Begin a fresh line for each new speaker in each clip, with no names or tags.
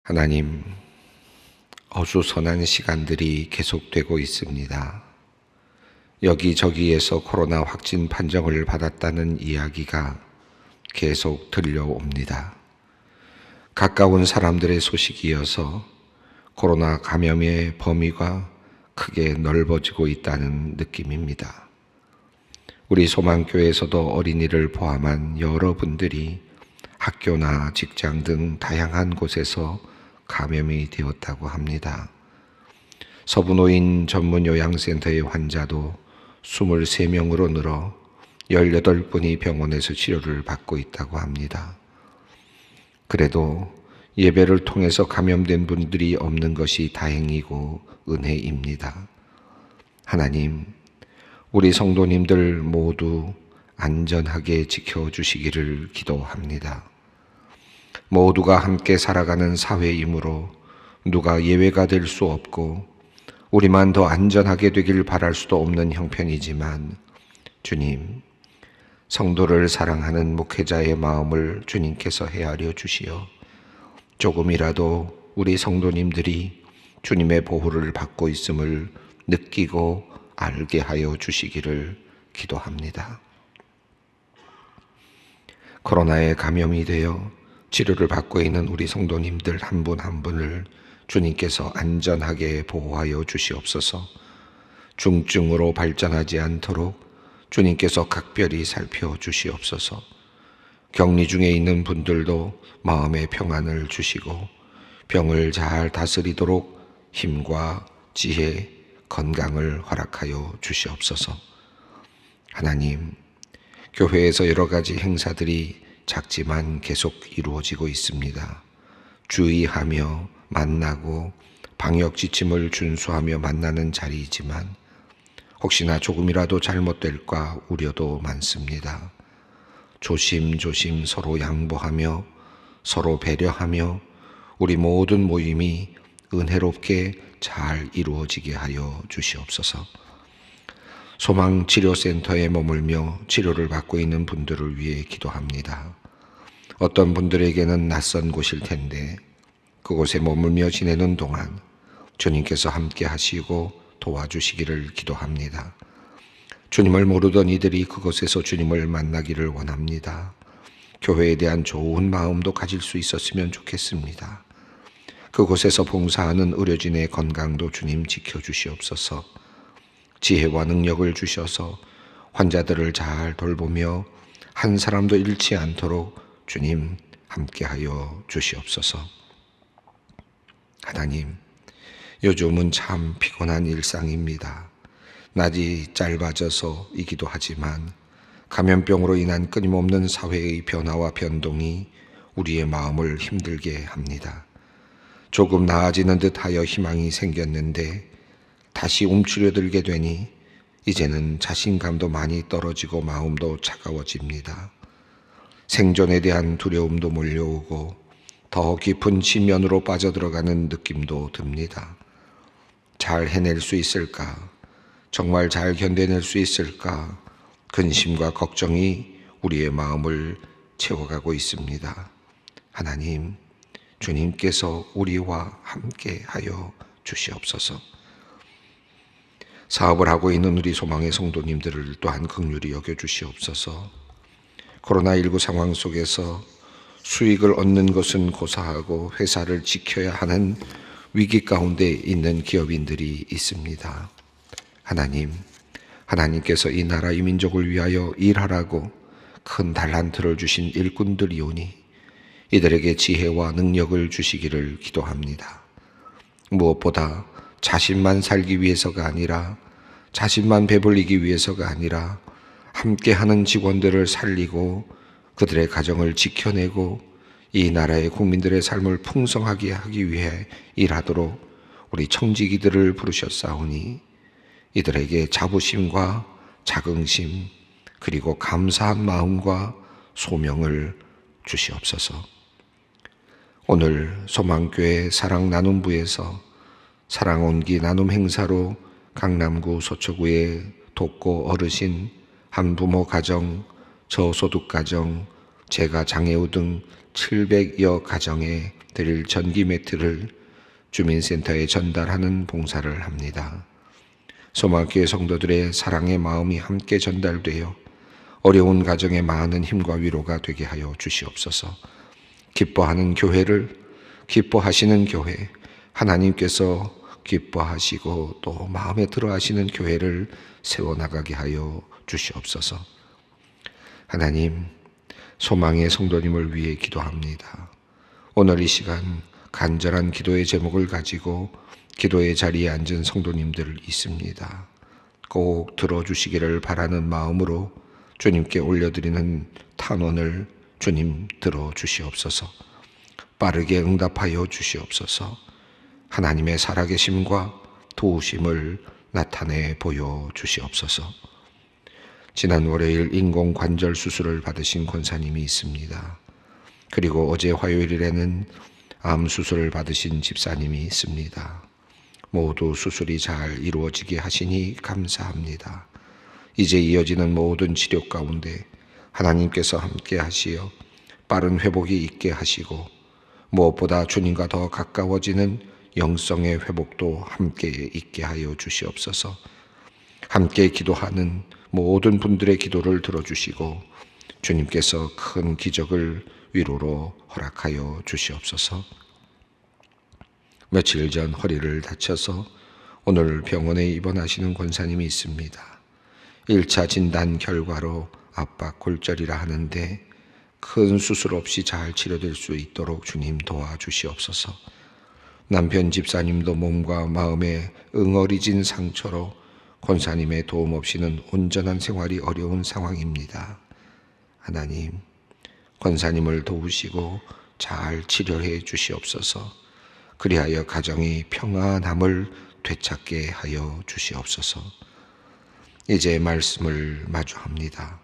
하나님, 어수선한 시간들이 계속되고 있습니다. 여기저기에서 코로나 확진 판정을 받았다는 이야기가 계속 들려옵니다. 가까운 사람들의 소식이어서 코로나 감염의 범위가 크게 넓어지고 있다는 느낌입니다. 우리 소망교회에서도 어린이를 포함한 여러분들이 학교나 직장 등 다양한 곳에서 감염이 되었다고 합니다. 서부노인 전문요양센터의 환자도 23명으로 늘어 18분이 병원에서 치료를 받고 있다고 합니다. 그래도 예배를 통해서 감염된 분들이 없는 것이 다행이고 은혜입니다. 하나님, 우리 성도님들 모두 안전하게 지켜주시기를 기도합니다. 모두가 함께 살아가는 사회이므로 누가 예외가 될 수 없고 우리만 더 안전하게 되길 바랄 수도 없는 형편이지만 주님, 성도를 사랑하는 목회자의 마음을 주님께서 헤아려 주시어 조금이라도 우리 성도님들이 주님의 보호를 받고 있음을 느끼고 알게 하여 주시기를 기도합니다. 코로나에 감염이 되어 치료를 받고 있는 우리 성도님들 한 분 한 분을 주님께서 안전하게 보호하여 주시옵소서. 중증으로 발전하지 않도록 주님께서 각별히 살펴주시옵소서. 격리 중에 있는 분들도 마음의 평안을 주시고 병을 잘 다스리도록 힘과 지혜, 건강을 허락하여 주시옵소서. 하나님, 교회에서 여러 가지 행사들이 작지만 계속 이루어지고 있습니다. 주의하며 만나고 방역 지침을 준수하며 만나는 자리이지만 혹시나 조금이라도 잘못될까 우려도 많습니다. 조심조심 서로 양보하며 서로 배려하며 우리 모든 모임이 은혜롭게 잘 이루어지게 하여 주시옵소서. 소망치료센터에 머물며 치료를 받고 있는 분들을 위해 기도합니다. 어떤 분들에게는 낯선 곳일 텐데 그곳에 머물며 지내는 동안 주님께서 함께 하시고 도와주시기를 기도합니다. 주님을 모르던 이들이 그곳에서 주님을 만나기를 원합니다. 교회에 대한 좋은 마음도 가질 수 있었으면 좋겠습니다. 그곳에서 봉사하는 의료진의 건강도 주님 지켜주시옵소서. 지혜와 능력을 주셔서 환자들을 잘 돌보며 한 사람도 잃지 않도록 주님 함께하여 주시옵소서. 하나님, 요즘은 참 피곤한 일상입니다. 낮이 짧아져서이기도 하지만 감염병으로 인한 끊임없는 사회의 변화와 변동이 우리의 마음을 힘들게 합니다. 조금 나아지는 듯하여 희망이 생겼는데 다시 움츠려들게 되니 이제는 자신감도 많이 떨어지고 마음도 차가워집니다. 생존에 대한 두려움도 몰려오고 더 깊은 지면으로 빠져들어가는 느낌도 듭니다. 잘 해낼 수 있을까? 정말 잘 견뎌낼 수 있을까? 근심과 걱정이 우리의 마음을 채워가고 있습니다. 하나님, 주님께서 우리와 함께 하여 주시옵소서. 사업을 하고 있는 우리 소망의 성도님들을 또한 긍휼히 여겨주시옵소서. 코로나19 상황 속에서 수익을 얻는 것은 고사하고 회사를 지켜야 하는 위기 가운데 있는 기업인들이 있습니다. 하나님, 하나님께서 이 나라 이 민족을 위하여 일하라고 큰 달란트를 주신 일꾼들이오니 이들에게 지혜와 능력을 주시기를 기도합니다. 무엇보다 자신만 살기 위해서가 아니라 자신만 배불리기 위해서가 아니라 함께하는 직원들을 살리고 그들의 가정을 지켜내고 이 나라의 국민들의 삶을 풍성하게 하기 위해 일하도록 우리 청지기들을 부르셨사오니 이들에게 자부심과 자긍심 그리고 감사한 마음과 소명을 주시옵소서. 오늘 소망교회 사랑나눔부에서 사랑온기 나눔 행사로 강남구 서초구의 독고 어르신, 한부모 가정, 저소득 가정, 재가 장애우 등 700여 가정에 드릴 전기 매트를 주민센터에 전달하는 봉사를 합니다. 소망교회 성도들의 사랑의 마음이 함께 전달되어 어려운 가정에 많은 힘과 위로가 되게 하여 주시옵소서. 기뻐하는 교회를, 기뻐하시는 교회, 하나님께서 기뻐하시고 또 마음에 들어 하시는 교회를 세워나가게 하여 주시옵소서. 하나님, 소망의 성도님을 위해 기도합니다. 오늘 이 시간 간절한 기도의 제목을 가지고 기도의 자리에 앉은 성도님들 있습니다. 꼭 들어주시기를 바라는 마음으로 주님께 올려드리는 탄원을 주님 들어주시옵소서. 빠르게 응답하여 주시옵소서. 하나님의 살아계심과 도우심을 나타내 보여 주시옵소서. 지난 월요일 인공관절 수술을 받으신 권사님이 있습니다. 그리고 어제 화요일에는 암 수술을 받으신 집사님이 있습니다. 모두 수술이 잘 이루어지게 하시니 감사합니다. 이제 이어지는 모든 치료 가운데 하나님께서 함께 하시어 빠른 회복이 있게 하시고 무엇보다 주님과 더 가까워지는 영성의 회복도 함께 있게 하여 주시옵소서. 함께 기도하는 모든 분들의 기도를 들어주시고 주님께서 큰 기적을 위로로 허락하여 주시옵소서. 며칠 전 허리를 다쳐서 오늘 병원에 입원하시는 권사님이 있습니다. 1차 진단 결과로 압박골절이라 하는데 큰 수술 없이 잘 치료될 수 있도록 주님 도와주시옵소서. 남편 집사님도 몸과 마음에 응어리진 상처로 권사님의 도움 없이는 온전한 생활이 어려운 상황입니다. 하나님, 권사님을 도우시고 잘 치료해 주시옵소서. 그리하여 가정이 평안함을 되찾게 하여 주시옵소서. 이제 말씀을 마주합니다.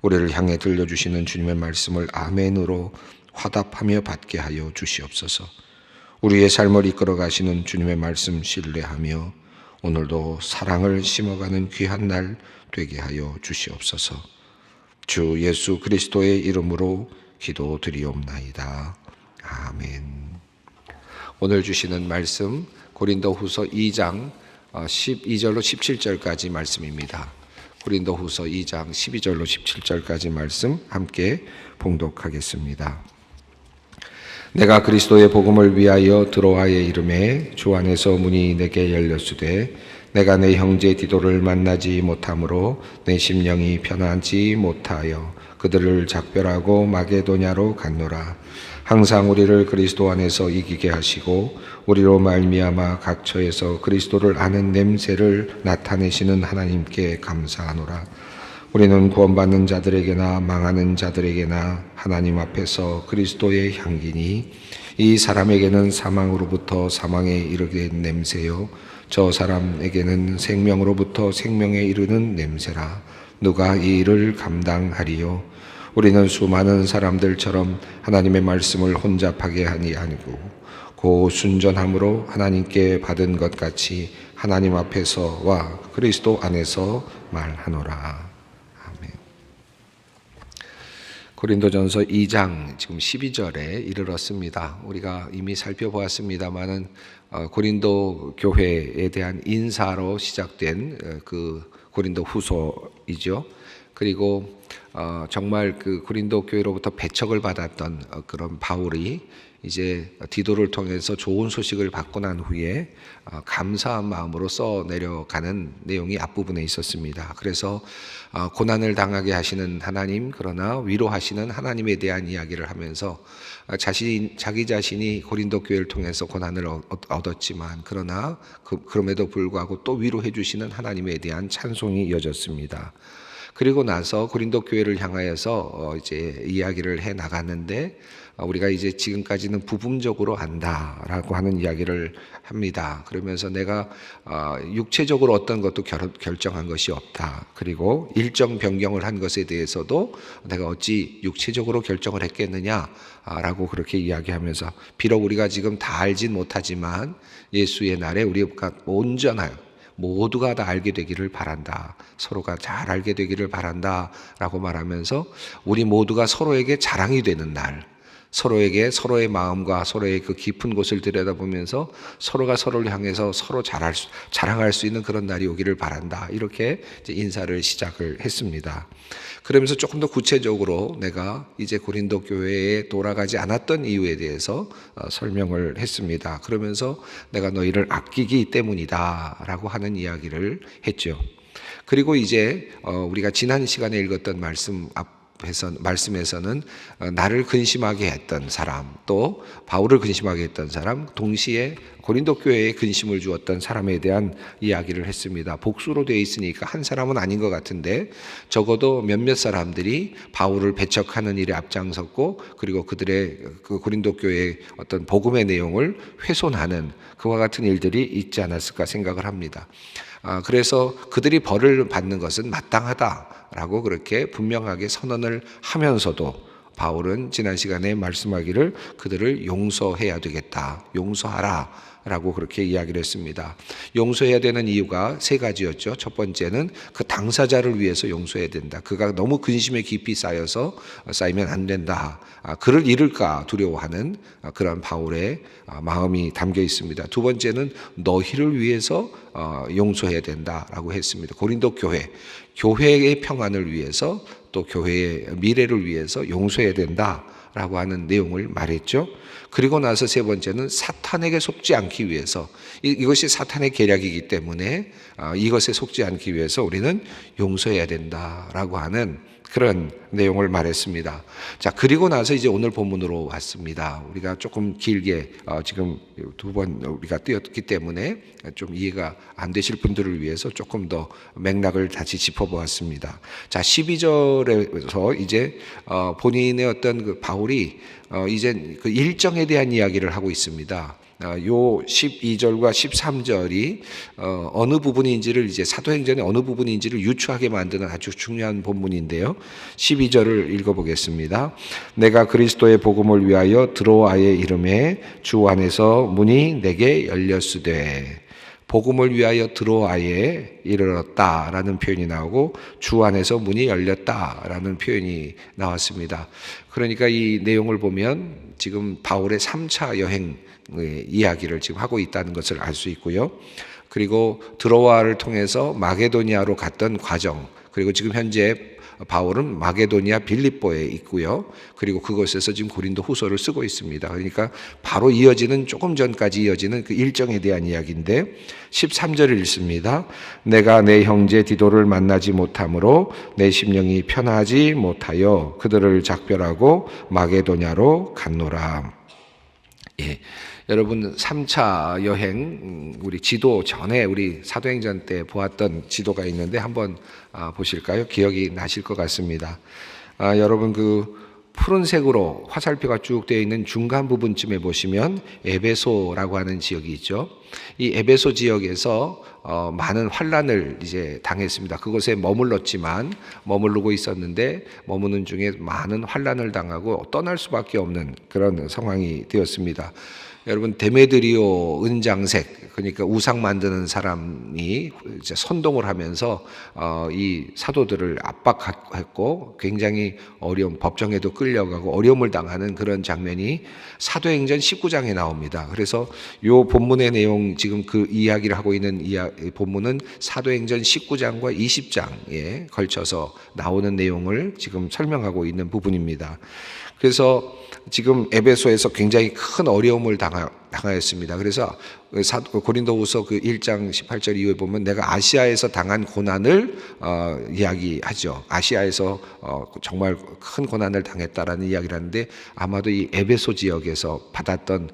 우리를 향해 들려주시는 주님의 말씀을 아멘으로 화답하며 받게 하여 주시옵소서. 우리의 삶을 이끌어 가시는 주님의 말씀 신뢰하며 오늘도 사랑을 심어가는 귀한 날 되게 하여 주시옵소서. 주 예수 그리스도의 이름으로 기도드리옵나이다. 아멘. 오늘 주시는 말씀 고린도후서 2장 12절로 17절까지 말씀입니다. 고린도후서 2장 12절로 17절까지 말씀 함께 봉독하겠습니다. 내가 그리스도의 복음을 위하여 드로아에 이름에 주 안에서 문이 내게 열렸으되 내가 내 형제 디도를 만나지 못하므로 내 심령이 편하지 못하여 그들을 작별하고 마게도냐로 갔노라. 항상 우리를 그리스도 안에서 이기게 하시고 우리로 말미암아 각처에서 그리스도를 아는 냄새를 나타내시는 하나님께 감사하노라. 우리는 구원받는 자들에게나 망하는 자들에게나 하나님 앞에서 그리스도의 향기니 이 사람에게는 사망으로부터 사망에 이르게 냄새요 저 사람에게는 생명으로부터 생명에 이르는 냄새라. 누가 이 일을 감당하리요? 우리는 수많은 사람들처럼 하나님의 말씀을 혼잡하게 하니 아니고 고순전함으로 하나님께 받은 것 같이 하나님 앞에서와 그리스도 안에서 말하노라. 고린도전서 2장 지금 12절에 이르렀습니다. 우리가 이미 살펴보았습니다마는 고린도 교회에 대한 인사로 시작된 그 고린도 후서이죠. 그리고 정말 그 고린도 교회로부터 배척을 받았던 그런 바울이 이제 디도를 통해서 좋은 소식을 받고 난 후에 감사한 마음으로 써 내려가는 내용이 앞부분에 있었습니다. 그래서 고난을 당하게 하시는 하나님, 그러나 위로하시는 하나님에 대한 이야기를 하면서 자기 자신이 고린도 교회를 통해서 고난을 얻었지만 그러나 그럼에도 불구하고 또 위로해 주시는 하나님에 대한 찬송이 이어졌습니다. 그리고 나서 고린도 교회를 향하여서 이제 이야기를 해 나갔는데 우리가 이제 지금까지는 부분적으로 안다라고 하는 이야기를 합니다. 그러면서 내가 육체적으로 어떤 것도 결정한 것이 없다. 그리고 일정 변경을 한 것에 대해서도 내가 어찌 육체적으로 결정을 했겠느냐라고 그렇게 이야기하면서 비록 우리가 지금 다 알진 못하지만 예수의 날에 우리가 온전하여 모두가 다 알게 되기를 바란다. 서로가 잘 알게 되기를 바란다 라고 말하면서 우리 모두가 서로에게 자랑이 되는 날, 서로에게 서로의 마음과 서로의 그 깊은 곳을 들여다보면서 서로가 서로를 향해서 서로 자랑할 수 있는 그런 날이 오기를 바란다. 이렇게 이제 인사를 시작을 했습니다. 그러면서 조금 더 구체적으로 내가 이제 고린도 교회에 돌아가지 않았던 이유에 대해서 설명을 했습니다. 그러면서 내가 너희를 아끼기 때문이다 라고 하는 이야기를 했죠. 그리고 이제 우리가 지난 시간에 읽었던 말씀에서는 나를 근심하게 했던 사람, 또 바울을 근심하게 했던 사람, 동시에 고린도 교회에 근심을 주었던 사람에 대한 이야기를 했습니다. 복수로 되어 있으니까 한 사람은 아닌 것 같은데 적어도 몇몇 사람들이 바울을 배척하는 일에 앞장섰고, 그리고 그들의 그 고린도 교회의 어떤 복음의 내용을 훼손하는 그와 같은 일들이 있지 않았을까 생각을 합니다. 그래서 그들이 벌을 받는 것은 마땅하다라고 그렇게 분명하게 선언을 하면서도 바울은 지난 시간에 말씀하기를 그들을 용서해야 되겠다, 용서하라 라고 그렇게 이야기를 했습니다. 용서해야 되는 이유가 세 가지였죠. 첫 번째는 그 당사자를 위해서 용서해야 된다. 그가 너무 근심에 깊이 쌓이면 안 된다. 그를 잃을까 두려워하는 그런 바울의 마음이 담겨 있습니다. 두 번째는 너희를 위해서 용서해야 된다라고 했습니다. 고린도 교회의 평안을 위해서, 또 교회의 미래를 위해서 용서해야 된다라고 하는 내용을 말했죠. 그리고 나서 세 번째는 사탄에게 속지 않기 위해서, 이것이 사탄의 계략이기 때문에 이것에 속지 않기 위해서 우리는 용서해야 된다라고 하는 그런 내용을 말했습니다. 자, 그리고 나서 이제 오늘 본문으로 왔습니다. 우리가 조금 길게 지금 두 번 우리가 띄었기 때문에 좀 이해가 안 되실 분들을 위해서 조금 더 맥락을 다시 짚어보았습니다. 자, 12절에서 이제 본인의 어떤 그 바울이 이제 그 일정에 대한 이야기를 하고 있습니다. 요 12절과 13절이 어느 부분인지를, 이제 사도행전의 어느 부분인지를 유추하게 만드는 아주 중요한 본문인데요. 12절을 읽어보겠습니다. 내가 그리스도의 복음을 위하여 드로아의 이름에 주 안에서 문이 내게 열렸으되, 복음을 위하여 드로아에 이르렀다라는 표현이 나오고 주 안에서 문이 열렸다라는 표현이 나왔습니다. 그러니까 이 내용을 보면 지금 바울의 3차 여행 이야기를 지금 하고 있다는 것을 알 수 있고요. 그리고 드로아를 통해서 마게도니아로 갔던 과정, 그리고 지금 현재 바울은 마게도니아 빌립보에 있고요. 그리고 그곳에서 지금 고린도 후서를 쓰고 있습니다. 그러니까 바로 이어지는, 조금 전까지 이어지는 그 일정에 대한 이야기인데 13절을 읽습니다. 내가 내 형제 디도를 만나지 못함으로 내 심령이 편하지 못하여 그들을 작별하고 마게도냐로 갔노라. 예. 여러분, 3차 여행, 우리 지도 전에 우리 사도행전 때 보았던 지도가 있는데 한번 보실까요? 기억이 나실 것 같습니다. 여러분, 그 푸른색으로 화살표가 쭉 되어 있는 중간 부분쯤에 보시면 에베소라고 하는 지역이 있죠. 이 에베소 지역에서 많은 환란을 이제 당했습니다. 그곳에 머무르고 있었는데 머무는 중에 많은 환란을 당하고 떠날 수밖에 없는 그런 상황이 되었습니다. 여러분, 데메드리오 은장색, 그러니까 우상 만드는 사람이 이제 선동을 하면서 이 사도들을 압박했고 굉장히 어려운, 법정에도 끌려가고 어려움을 당하는 그런 장면이 사도행전 19장에 나옵니다. 그래서 이 본문의 내용, 지금 그 이야기를 하고 있는 본문은 사도행전 19장과 20장에 걸쳐서 나오는 내용을 지금 설명하고 있는 부분입니다. 그래서 지금 에베소에서 굉장히 큰 어려움을 당하였습니다. 그래서 고린도후서 그 1장 18절 이후에 보면 내가 아시아에서 당한 고난을 이야기하죠. 아시아에서 정말 큰 고난을 당했다라는 이야기를 하는데 아마도 이 에베소 지역에서 받았던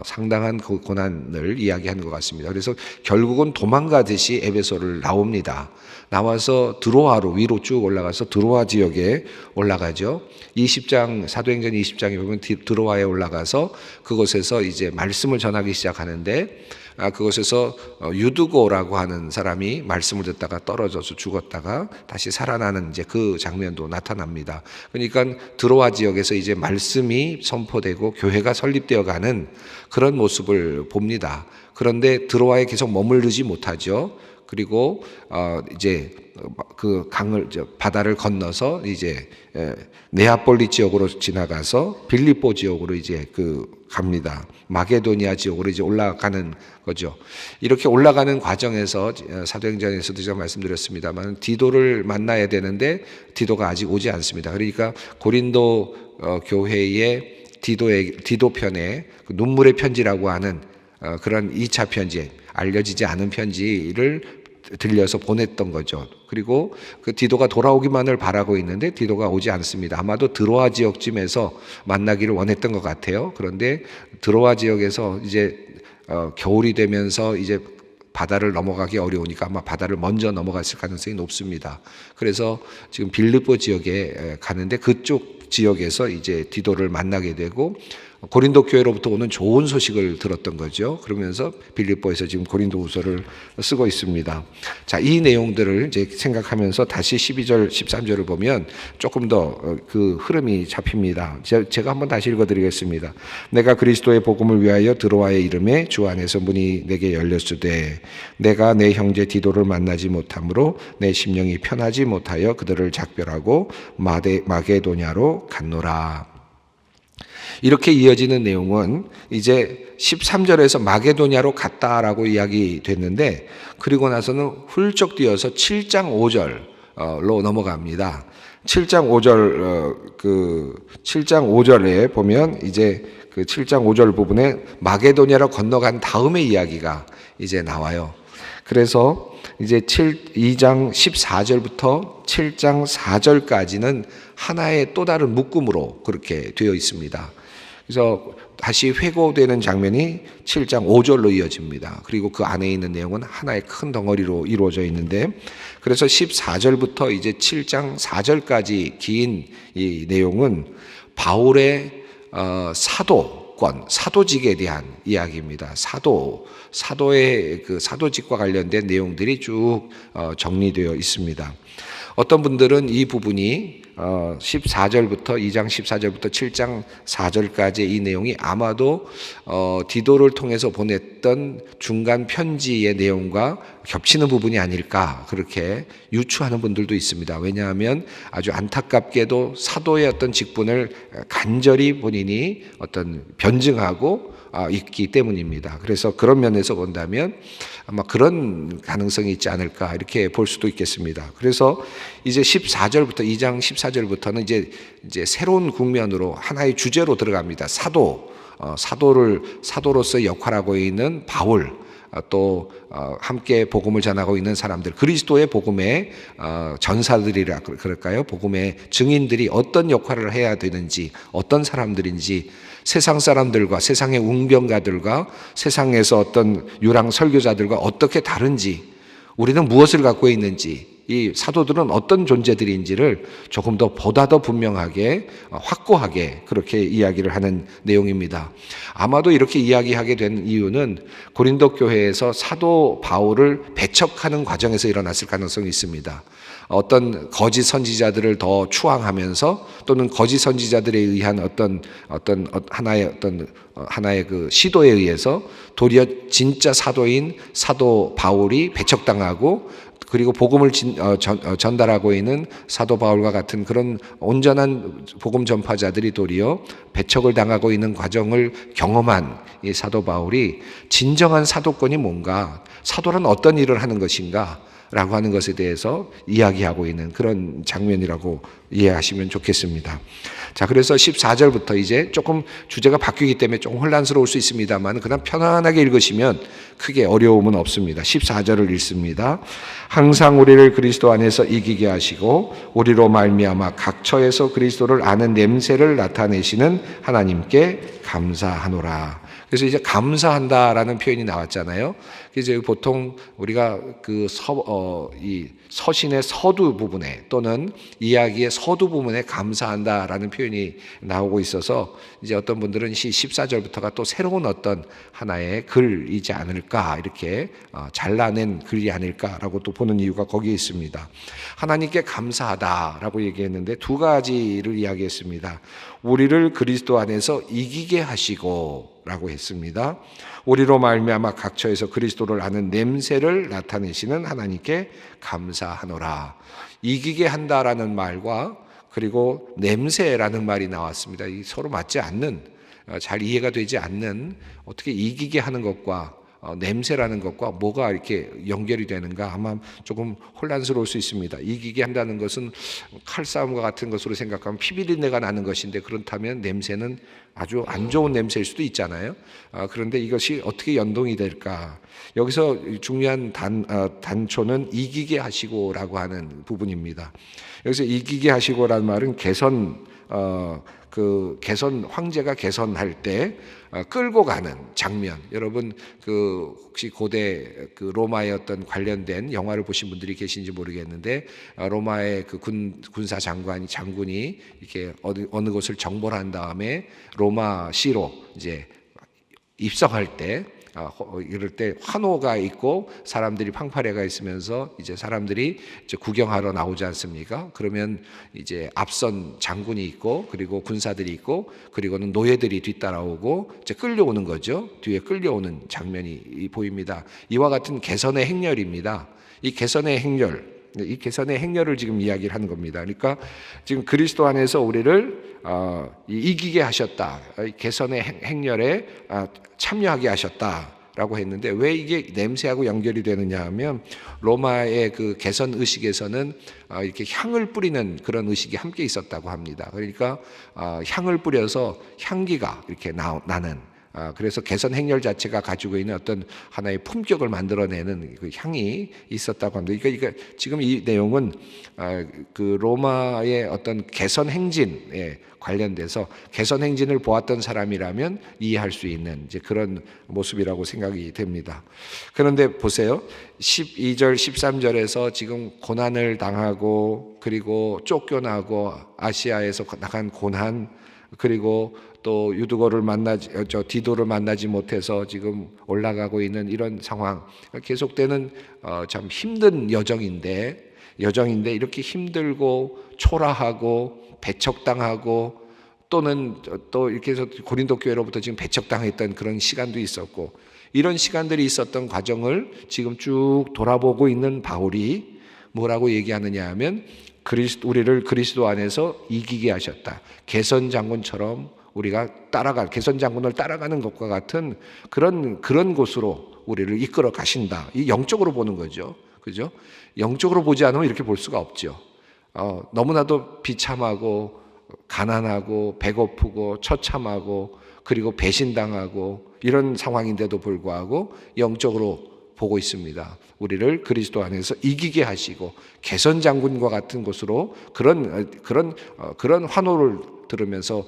상당한 그 고난을 이야기하는 것 같습니다. 그래서 결국은 도망가듯이 에베소를 나옵니다. 나와서 드로아로 위로 쭉 올라가서 드로아 지역에 올라가죠. 20장, 사도행전 20장에 보면 드로아에 올라가서 그곳에서 이제 말씀을 전하기 시작하는데 그곳에서 유두고라고 하는 사람이 말씀을 듣다가 떨어져서 죽었다가 다시 살아나는 이제 그 장면도 나타납니다. 그러니까 드로아 지역에서 이제 말씀이 선포되고 교회가 설립되어 가는 그런 모습을 봅니다. 그런데 드로아에 계속 머무르지 못하죠. 그리고 이제 그 강을 바다를 건너서 이제 네아폴리 지역으로 지나가서 빌립보 지역으로 이제 갑니다. 마게도니아 지역으로 이제 올라가는 거죠. 이렇게 올라가는 과정에서 사도행전에서도 제가 말씀드렸습니다만 디도를 만나야 되는데 디도가 아직 오지 않습니다. 그러니까 고린도 교회의 디도 편에 눈물의 편지라고 하는 그런 2차 편지, 알려지지 않은 편지를 들려서 보냈던 거죠. 그리고 그 디도가 돌아오기만을 바라고 있는데 디도가 오지 않습니다. 아마도 드로아 지역쯤에서 만나기를 원했던 것 같아요. 그런데 드로아 지역에서 이제 겨울이 되면서 이제 바다를 넘어가기 어려우니까 아마 바다를 먼저 넘어갔을 가능성이 높습니다. 그래서 지금 빌립보 지역에 가는데 그쪽 지역에서 이제 디도를 만나게 되고 고린도 교회로부터 오는 좋은 소식을 들었던 거죠. 그러면서 빌립보에서 지금 고린도후서를 쓰고 있습니다. 자, 이 내용들을 이제 생각하면서 다시 12절, 13절을 보면 조금 더 그 흐름이 잡힙니다. 제가 한번 다시 읽어드리겠습니다. 내가 그리스도의 복음을 위하여 드로아의 이름에 주 안에서 문이 내게 열렸으되 내가 내 형제 디도를 만나지 못하므로 내 심령이 편하지 못하여 그들을 작별하고 마게도냐로 갔노라. 이렇게 이어지는 내용은 이제 13절에서 마게도냐로 갔다라고 이야기 됐는데 그리고 나서는 훌쩍 뛰어서 7장 5절로 넘어갑니다. 7장 5절 7장 5절에 보면 이제 그 7장 5절 부분에 마게도냐로 건너간 다음의 이야기가 이제 나와요. 그래서 이제 2장 14절부터 7장 4절까지는 하나의 또 다른 묶음으로 그렇게 되어 있습니다. 그래서 다시 회고되는 장면이 7장 5절로 이어집니다. 그리고 그 안에 있는 내용은 하나의 큰 덩어리로 이루어져 있는데 그래서 14절부터 이제 7장 4절까지 긴 이 내용은 바울의 사도직에 대한 이야기입니다. 사도의 그 사도직과 관련된 내용들이 쭉 정리되어 있습니다. 어떤 분들은 이 부분이 14절부터 2장 14절부터 7장 4절까지의 이 내용이 아마도 디도를 통해서 보냈던 중간 편지의 내용과 겹치는 부분이 아닐까 그렇게 유추하는 분들도 있습니다. 왜냐하면 아주 안타깝게도 사도의 어떤 직분을 간절히 본인이 어떤 변증하고 있기 때문입니다. 그래서 그런 면에서 본다면 아마 그런 가능성이 있지 않을까 이렇게 볼 수도 있겠습니다. 그래서 이제 14절부터 2장 14절부터는 이제 새로운 국면으로 하나의 주제로 들어갑니다. 사도로서 역할하고 있는 바울, 또 함께 복음을 전하고 있는 사람들, 그리스도의 복음의 전사들이라 그럴까요? 복음의 증인들이 어떤 역할을 해야 되는지, 어떤 사람들인지, 세상 사람들과 세상의 웅변가들과 세상에서 어떤 유랑 설교자들과 어떻게 다른지, 우리는 무엇을 갖고 있는지, 이 사도들은 어떤 존재들인지를 조금 더 보다 더 분명하게 확고하게 그렇게 이야기를 하는 내용입니다. 아마도 이렇게 이야기하게 된 이유는 고린도 교회에서 사도 바울을 배척하는 과정에서 일어났을 가능성이 있습니다. 어떤 거짓 선지자들을 더 추앙하면서 또는 거짓 선지자들에 의한 어떤 하나의 그 시도에 의해서 도리어 진짜 사도인 사도 바울이 배척당하고 그리고 복음을 전달하고 있는 사도 바울과 같은 그런 온전한 복음 전파자들이 도리어 배척을 당하고 있는 과정을 경험한 이 사도 바울이 진정한 사도권이 뭔가, 사도란 어떤 일을 하는 것인가 라고 하는 것에 대해서 이야기하고 있는 그런 장면이라고 이해하시면 좋겠습니다. 자, 그래서 14절부터 이제 조금 주제가 바뀌기 때문에 좀 혼란스러울 수 있습니다만 그냥 편안하게 읽으시면 크게 어려움은 없습니다. 14절을 읽습니다. 항상 우리를 그리스도 안에서 이기게 하시고 우리로 말미암아 각 처에서 그리스도를 아는 냄새를 나타내시는 하나님께 감사하노라. 그래서 이제 감사한다라는 표현이 나왔잖아요. 그래서 보통 우리가 이 서신의 서두 부분에 또는 이야기의 서두 부분에 감사한다라는 표현이 나오고 있어서 이제 어떤 분들은 14절부터가 또 새로운 어떤 하나의 글이지 않을까, 이렇게 잘라낸 글이 아닐까라고 또 보는 이유가 거기에 있습니다. 하나님께 감사하다라고 얘기했는데 두 가지를 이야기했습니다. 우리를 그리스도 안에서 이기게 하시고 라고 했습니다. 우리로 말미암아 각처에서 그리스도를 아는 냄새를 나타내시는 하나님께 감사하노라. 이기게 한다라는 말과 그리고 냄새라는 말이 나왔습니다. 이 서로 맞지 않는, 잘 이해가 되지 않는, 어떻게 이기게 하는 것과 냄새라는 것과 뭐가 이렇게 연결이 되는가 아마 조금 혼란스러울 수 있습니다. 이기게 한다는 것은 칼싸움과 같은 것으로 생각하면 피비린내가 나는 것인데, 그렇다면 냄새는 아주 안 좋은 냄새일 수도 있잖아요. 그런데 이것이 어떻게 연동이 될까? 여기서 중요한 단초는 이기게 하시고라고 하는 부분입니다. 여기서 이기게 하시고라는 말은 개선 황제가 개선할 때 끌고 가는 장면. 여러분 혹시 고대 로마의 어떤 관련된 영화를 보신 분들이 계신지 모르겠는데, 로마의 군사 장군이 이렇게 어느 곳을 정벌한 다음에 로마시로 이제 입성할 때, 이럴 때 환호가 있고 사람들이 팡파레가 있으면서 이제 사람들이 이제 구경하러 나오지 않습니까? 그러면 이제 앞선 장군이 있고 그리고 군사들이 있고 그리고는 노예들이 뒤따라오고 이제 끌려오는 거죠. 뒤에 끌려오는 장면이 보입니다. 이와 같은 개선의 행렬입니다. 이 개선의 행렬을 지금 이야기를 하는 겁니다. 그러니까 지금 그리스도 안에서 우리를 이기게 하셨다. 개선의 행렬에 참여하게 하셨다라고 했는데, 왜 이게 냄새하고 연결이 되느냐 하면, 로마의 그 개선 의식에서는 이렇게 향을 뿌리는 그런 의식이 함께 있었다고 합니다. 그러니까 향을 뿌려서 향기가 이렇게 나는, 그래서 개선 행렬 자체가 가지고 있는 어떤 하나의 품격을 만들어내는 그 향이 있었다고 합니다. 그러니까 지금 이 내용은 그 로마의 어떤 개선 행진에 관련돼서 개선 행진을 보았던 사람이라면 이해할 수 있는 이제 그런 모습이라고 생각이 됩니다. 그런데 보세요. 12절, 13절에서 지금 고난을 당하고 그리고 쫓겨나고 아시아에서 나간 고난, 그리고 또 디도를 만나지 못해서 지금 올라가고 있는 이런 상황, 계속되는 참 힘든 여정인데 이렇게 힘들고 초라하고 배척당하고 또는 또 이렇게 해서 고린도 교회로부터 지금 배척당했던 그런 시간도 있었고, 이런 시간들이 있었던 과정을 지금 쭉 돌아보고 있는 바울이 뭐라고 얘기하느냐 하면, 우리를 그리스도 안에서 이기게 하셨다. 개선 장군처럼 우리가 개선 장군을 따라가는 것과 같은 그런 곳으로 우리를 이끌어 가신다. 이 영적으로 보는 거죠. 그죠? 영적으로 보지 않으면 이렇게 볼 수가 없죠. 너무나도 비참하고 가난하고 배고프고 처참하고 그리고 배신당하고 이런 상황인데도 불구하고 영적으로 보고 있습니다. 우리를 그리스도 안에서 이기게 하시고 개선 장군과 같은 곳으로 그런 환호를 들으면서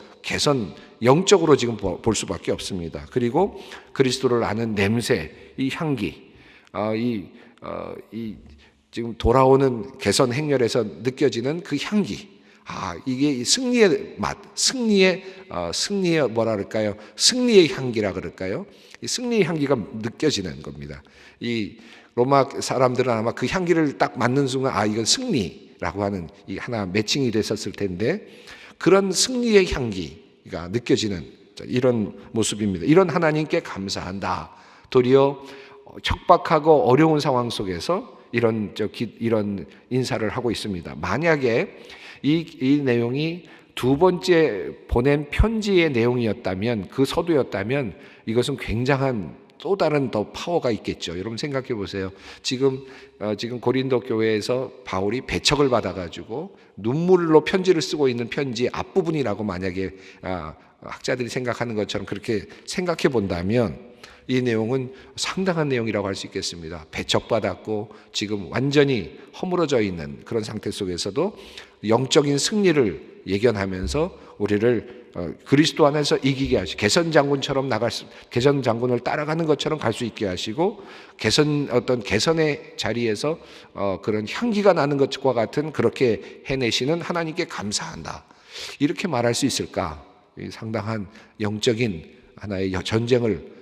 영적으로 지금 볼 수밖에 없습니다. 그리고 그리스도를 아는 냄새, 이 향기, 지금 돌아오는 개선 행렬에서 느껴지는 그 향기, 이게 승리의 맛, 승리의 뭐랄까요? 승리의 향기라 그럴까요? 이 승리의 향기가 느껴지는 겁니다. 이 로마 사람들은 아마 그 향기를 딱 맡는 순간 이건 승리라고 하는 이 하나 매칭이 됐었을 텐데, 그런 승리의 향기가 느껴지는 이런 모습입니다. 이런 하나님께 감사한다. 도리어 척박하고 어려운 상황 속에서 이런 인사를 하고 있습니다. 만약에 이 내용이 두 번째 보낸 편지의 내용이었다면, 그 서두였다면 이것은 굉장한 또 다른 더 파워가 있겠죠. 여러분 생각해 보세요. 지금 고린도 교회에서 바울이 배척을 받아가지고 눈물로 편지를 쓰고 있는 편지 앞부분이라고 만약에 학자들이 생각하는 것처럼 그렇게 생각해 본다면, 이 내용은 상당한 내용이라고 할 수 있겠습니다. 배척받았고 지금 완전히 허물어져 있는 그런 상태 속에서도 영적인 승리를 예견하면서 우리를 그리스도 안에서 이기게 하시고, 개선 장군을 따라가는 것처럼 갈 수 있게 하시고, 개선의 자리에서 그런 향기가 나는 것과 같은 그렇게 해내시는 하나님께 감사한다. 이렇게 말할 수 있을까? 상당한 영적인 하나의 전쟁을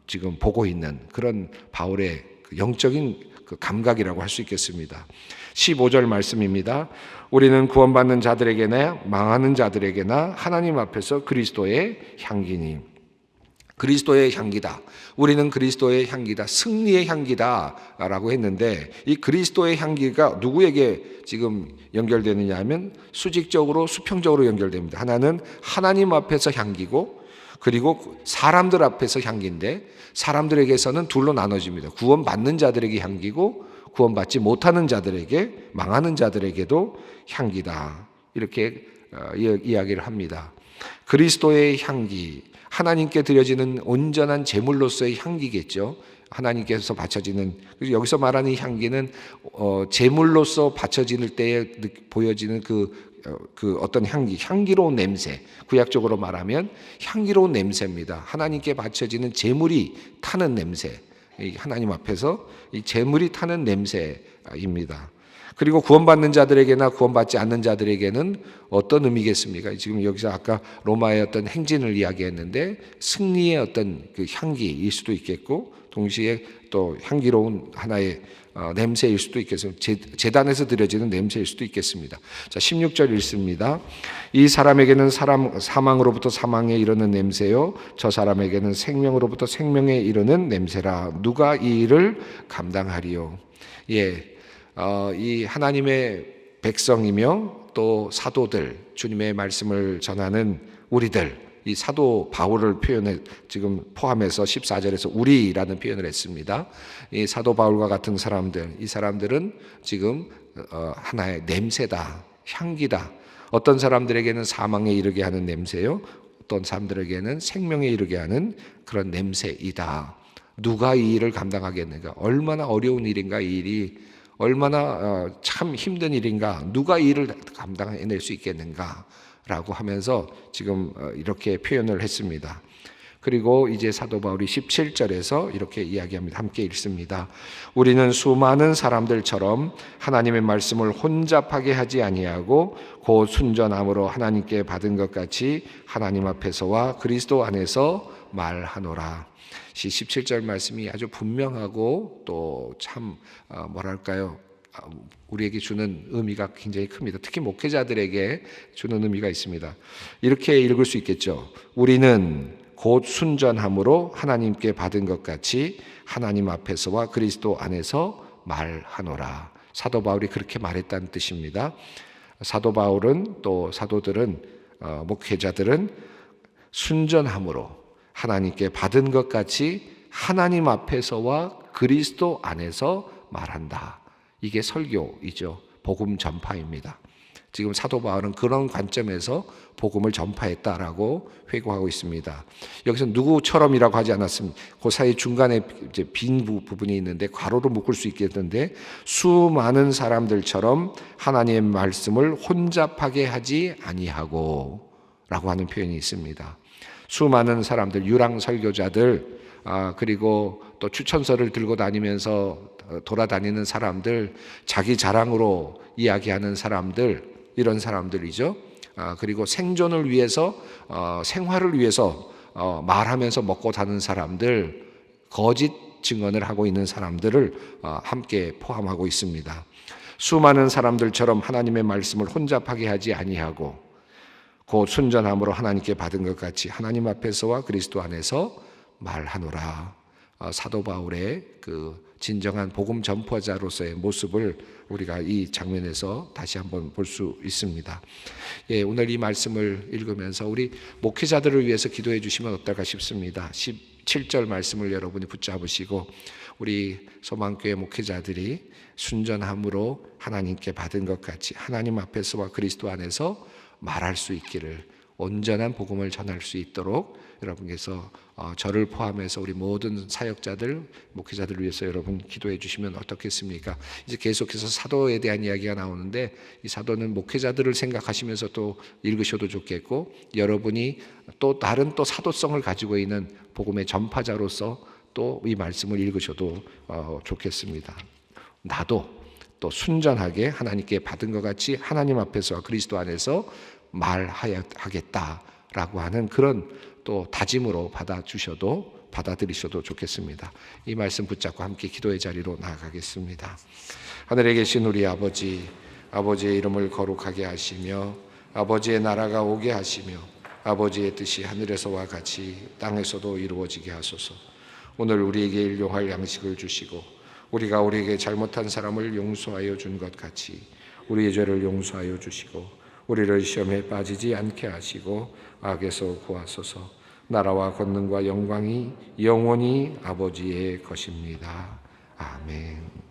지금 보고 있는 그런 바울의 영적인 감각이라고 할 수 있겠습니다. 15절 말씀입니다. 우리는 구원받는 자들에게나 망하는 자들에게나 하나님 앞에서 그리스도의 향기니. 그리스도의 향기다. 우리는 그리스도의 향기다. 승리의 향기다라고 했는데 이 그리스도의 향기가 누구에게 지금 연결되느냐 하면 수직적으로 수평적으로 연결됩니다. 하나는 하나님 앞에서 향기고 그리고 사람들 앞에서 향기인데 사람들에게서는 둘로 나눠집니다. 구원받는 자들에게 향기고 구원받지 못하는 자들에게 망하는 자들에게도 향기다. 이렇게 이야기를 합니다. 그리스도의 향기, 하나님께 드려지는 온전한 제물로서의 향기겠죠. 하나님께서 바쳐지는, 여기서 말하는 향기는 제물로서 바쳐질 때에 보여지는 그 어떤 향기로운 냄새, 구약적으로 말하면 향기로운 냄새입니다. 하나님께 바쳐지는 제물이 타는 냄새, 하나님 앞에서 이 제물이 타는 냄새입니다. 그리고 구원받는 자들에게나 구원받지 않는 자들에게는 어떤 의미겠습니까? 지금 여기서 아까 로마의 어떤 행진을 이야기했는데 승리의 어떤 그 향기일 수도 있겠고 동시에 또 향기로운 하나의 냄새일 수도 있겠습니다. 제단에서 드려지는 냄새일 수도 있겠습니다. 자, 16절 읽습니다. 이 사람에게는 사망으로부터 사망에 이르는 냄새요 저 사람에게는 생명으로부터 생명에 이르는 냄새라. 누가 이 일을 감당하리요? 이 하나님의 백성이며 또 사도들, 주님의 말씀을 전하는 우리들, 이 사도 바울을 지금 포함해서 14절에서 우리라는 표현을 했습니다. 이 사도 바울과 같은 사람들, 이 사람들은 지금 하나의 냄새다, 향기다. 어떤 사람들에게는 사망에 이르게 하는 냄새요, 어떤 사람들에게는 생명에 이르게 하는 그런 냄새이다. 누가 이 일을 감당하겠는가? 얼마나 어려운 일인가, 이 일이. 얼마나 참 힘든 일인가, 누가 이 일을 감당해낼 수 있겠는가 라고 하면서 지금 이렇게 표현을 했습니다. 그리고 이제 사도 바울이 17절에서 이렇게 이야기합니다. 함께 읽습니다. 우리는 수많은 사람들처럼 하나님의 말씀을 혼잡하게 하지 아니하고 곧 순전함으로 하나님께 받은 것 같이 하나님 앞에서와 그리스도 안에서 말하노라. 17절 말씀이 아주 분명하고 또 참 뭐랄까요, 우리에게 주는 의미가 굉장히 큽니다. 특히 목회자들에게 주는 의미가 있습니다. 이렇게 읽을 수 있겠죠. 우리는 곧 순전함으로 하나님께 받은 것 같이 하나님 앞에서와 그리스도 안에서 말하노라. 사도 바울이 그렇게 말했다는 뜻입니다. 사도 바울은 또 사도들은 목회자들은 순전함으로 하나님께 받은 것 같이 하나님 앞에서와 그리스도 안에서 말한다. 이게 설교이죠. 복음 전파입니다. 지금 사도 바울은 그런 관점에서 복음을 전파했다라고 회고하고 있습니다. 여기서 누구처럼이라고 하지 않았습니다. 그 사이 중간에 이제 빈 부분이 있는데 괄호로 묶을 수 있겠는데 수많은 사람들처럼 하나님의 말씀을 혼잡하게 하지 아니하고 라고 하는 표현이 있습니다. 수많은 사람들, 유랑 설교자들, 그리고 또 추천서를 들고 다니면서 돌아다니는 사람들, 자기 자랑으로 이야기하는 사람들, 이런 사람들이죠. 그리고 생존을 위해서, 생활을 위해서 말하면서 먹고 사는 사람들, 거짓 증언을 하고 있는 사람들을 함께 포함하고 있습니다. 수많은 사람들처럼 하나님의 말씀을 혼잡하게 하지 아니하고 곧 순전함으로 하나님께 받은 것 같이 하나님 앞에서와 그리스도 안에서 말하노라. 사도 바울의 그 진정한 복음 전파자로서의 모습을 우리가 이 장면에서 다시 한번 볼 수 있습니다. 오늘 이 말씀을 읽으면서 우리 목회자들을 위해서 기도해 주시면 어떨까 싶습니다. 17절 말씀을 여러분이 붙잡으시고 우리 소망교회 목회자들이 순전함으로 하나님께 받은 것 같이 하나님 앞에서와 그리스도 안에서 말할 수 있기를, 온전한 복음을 전할 수 있도록 여러분께서 저를 포함해서 우리 모든 사역자들, 목회자들을 위해서 여러분 기도해 주시면 어떻겠습니까? 이제 계속해서 사도에 대한 이야기가 나오는데 이 사도는 목회자들을 생각하시면서 또 읽으셔도 좋겠고 여러분이 또 다른 또 사도성을 가지고 있는 복음의 전파자로서 또 이 말씀을 읽으셔도 좋겠습니다. 나도 또 순전하게 하나님께 받은 것 같이 하나님 앞에서 그리스도 안에서 말하겠다라고 하는 그런 또 다짐으로 받아들이셔도 좋겠습니다. 이 말씀 붙잡고 함께 기도의 자리로 나아가겠습니다. 하늘에 계신 우리 아버지, 아버지의 이름을 거룩하게 하시며 아버지의 나라가 오게 하시며 아버지의 뜻이 하늘에서와 같이 땅에서도 이루어지게 하소서. 오늘 우리에게 일용할 양식을 주시고 우리가 우리에게 잘못한 사람을 용서하여 준 것 같이 우리의 죄를 용서하여 주시고 우리를 시험에 빠지지 않게 하시고 악에서 구하소서. 나라와 권능과 영광이 영원히 아버지의 것입니다. 아멘.